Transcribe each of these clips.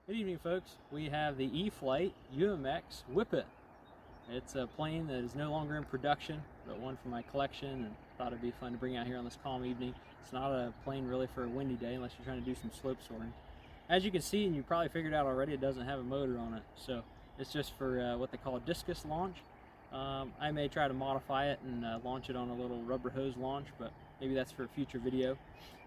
Good evening, folks. We have the E-flite UMX Whippet. It's a plane that is no longer in production, but one for my collection, and thought it'd be fun to bring out here on this calm evening. It's not a plane really for a windy day unless you're trying to do some slope soaring. As you can see, and you probably figured out already, it doesn't have a motor on it, so it's just for what they call a discus launch. I may try to modify it and launch it on a little rubber hose launch, but maybe that's for a future video.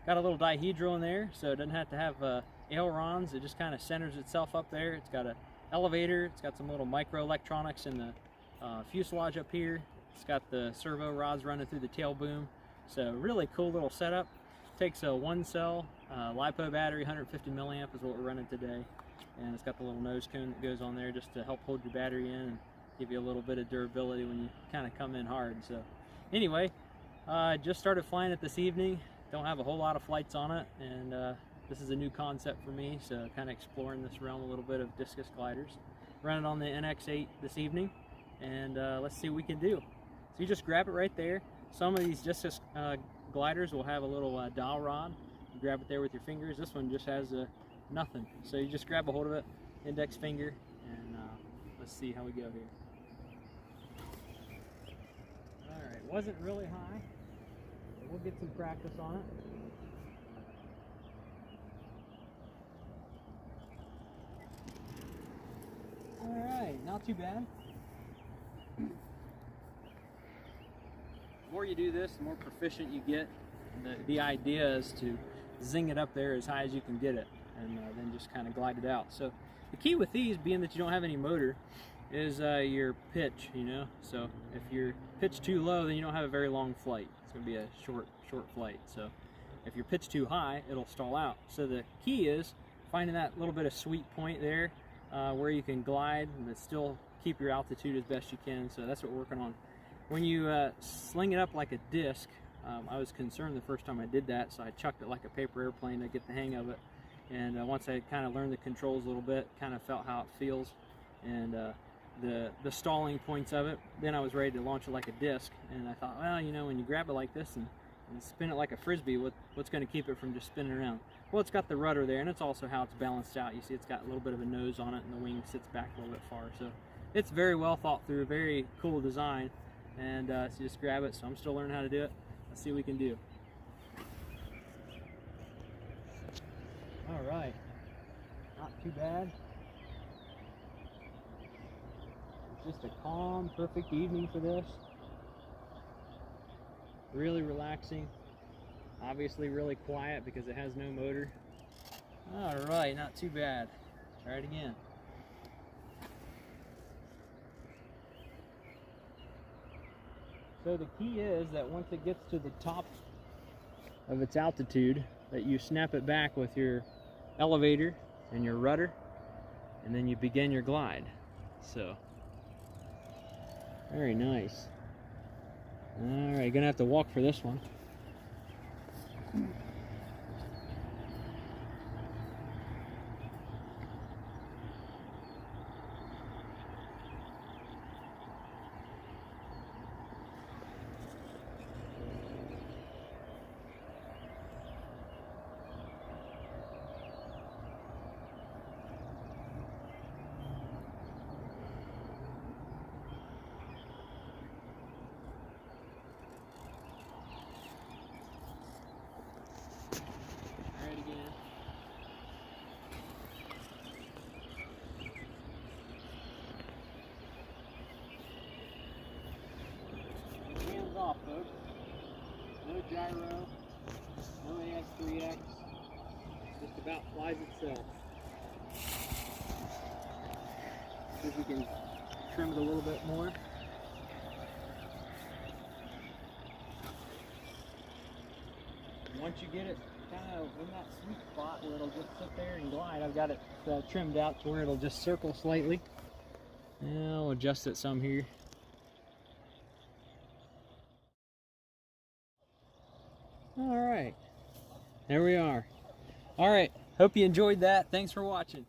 Got a little dihedral in there, so it doesn't have to have ailerons. It just kind of centers itself up there. It's got an elevator. It's got some little micro electronics in the fuselage up here. It's got the servo rods running through the tail boom. So really cool little setup. Takes a 1-cell LiPo battery, 150 milliamp is what we're running today. And it's got the little nose cone that goes on there just to help hold your battery in and give you a little bit of durability when you kind of come in hard. So anyway, just started flying it this evening. Don't have a whole lot of flights on it, and this is a new concept for me, so kind of exploring this realm a little bit of discus gliders. Running on the NX8 this evening, and let's see what we can do. So you just grab it right there. Some of these discus gliders will have a little dowel rod. You grab it there with your fingers. This one just has nothing. So you just grab a hold of it, index finger, and let's see how we go here. Alright, wasn't really high. We'll get some practice on it. Alright, not too bad. The more you do this, the more proficient you get. The idea is to zing it up there as high as you can get it, and then just kind of glide it out. So the key with these, being that you don't have any motor, is your pitch, you know. So if you're pitched too low, then you don't have a very long flight. It's going to be a short flight. So if you're pitched too high, it'll stall out. So the key is finding that little bit of sweet point there where you can glide but still keep your altitude as best you can. So that's what we're working on. When you sling it up like a disc, I was concerned the first time I did that, so I chucked it like a paper airplane to get the hang of it. And once I kind of learned the controls a little bit, kind of felt how it feels, and the stalling points of it, then I was ready to launch it like a disc. And I thought, well, you know, when you grab it like this and spin it like a frisbee, what's going to keep it from just spinning around? Well, it's got the rudder there, and it's also how it's balanced out. You see it's got a little bit of a nose on it, and the wing sits back a little bit far. So it's very well thought through, very cool design. And so you just grab it. So I'm still learning how to do it. Let's see what we can do. All right, not too bad. Just a calm, perfect evening for this. Really relaxing. Obviously really quiet because it has no motor. Alright, not too bad. Try it again. So the key is that once it gets to the top of its altitude, that you snap it back with your elevator and your rudder, and then you begin your glide. So very nice. Alright, gonna have to walk for this one. Hands off, folks. No gyro, no AS3X, just about flies itself. See if we can trim it a little bit more. Once you get it kind of in that sweet spot where it'll just sit there and glide, I've got it trimmed out to where it'll just circle slightly. And I'll adjust it some here. All right, there we are. All right, hope you enjoyed that. Thanks for watching.